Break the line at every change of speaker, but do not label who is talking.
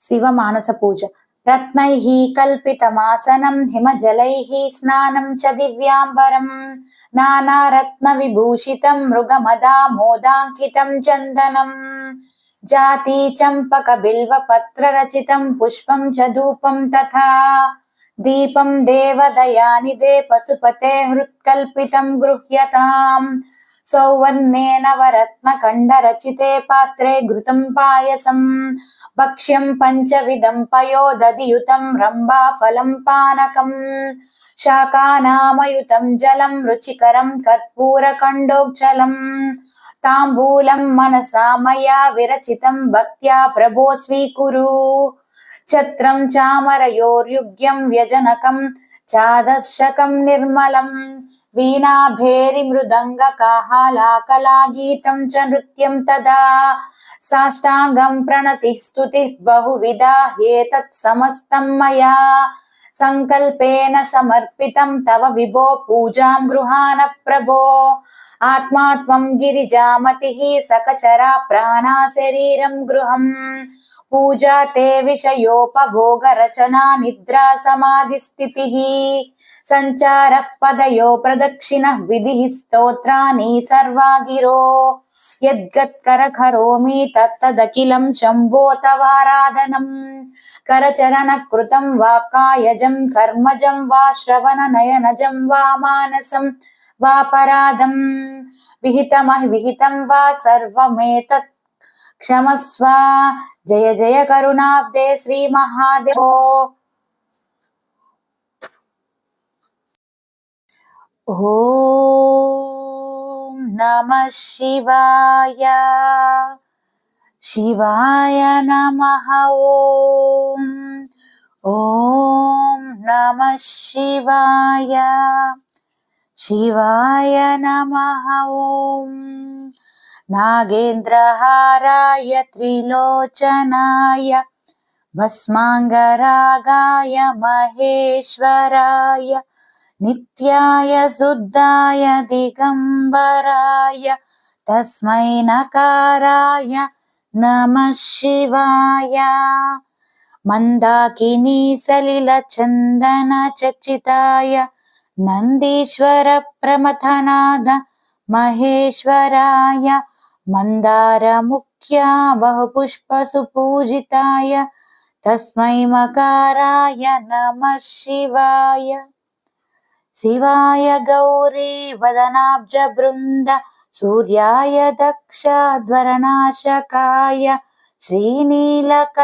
शिवमानस पूजा। रत्नैः कल्पितमासनं हिमजलैः स्नानं च दिव्याम्बरं नानारत्नविभूषितं मृगमदामोदाङ्कितं चन्दनं जाति चम्पकबिल्वपत्ररचितं पुष्पं च धूपं तथा दीपं देवदयानिधे पशुपते हृत्कल्पितं गृह्यताम् सौवर्णेन नवरत्नखण्डरचिते पात्रे घृतं पायसं भक्ष्यं पञ्चविधं पयोदधियुतं रम्भाफलं पानकं शाकानामयुतं जलं रुचिकरं कर्पूरकण्डोज्ज्वलं ताम्बूलं मनसा मया विरचितं भक्त्या प्रभो स्वीकुरु छत्रं चामरयोर्युग्यं व्यजनकं चादर्शकं निर्मलम् वीणाभेरि मृदङ्गकाहालाकलागीतं च नृत्यं तदा साष्टाङ्गं प्रणतिः स्तुतिः बहुविधा एतत् समस्तं मया संकल्पेन समर्पितं तव विभो पूजां गृहाण प्रभो आत्मा त्वं गिरिजामतिः सकचरा प्राणा शरीरं गृहम् पूजा ते विषयोपभोगरचना निद्रा समाधिस्थितिः संचारः पदयो प्रदक्षिणः विधिः स्तोत्राणि सर्वा गिरो यद्गत्करकरोमि तत्तदखिलं शम्भो तवाराधनम् करचरणकृतं वा कायजं कर्मजं वा श्रवणनयनजं वा मानसं वा पराधं विहितमविहितं वा सर्वमेतत् क्षमस्व जय जय करुणाब्धे श्री महादेवो। ॐ नमः शिवाय शिवाय नमः। ॐ नमः शिवाय शिवाय नमः। ॐ नागेन्द्रहाराय त्रिलोचनाय भस्माङ्गरागाय महेश्वराय नित्याय शुद्धाय दिगम्बराय तस्मै नकाराय नमः शिवाय मन्दाकिनी सलिलचन्दनचर्चिताय नन्दीश्वर प्रमथनाद महेश्वराय मन्दारमुख्या बहुपुष्पसुपूजिताय तस्मै मकाराय नमः शिवाय शिवाय गौरी वदनाब्ज बृन्द सूर्याय दक्षध्वरनाशकाय श्रीनीलक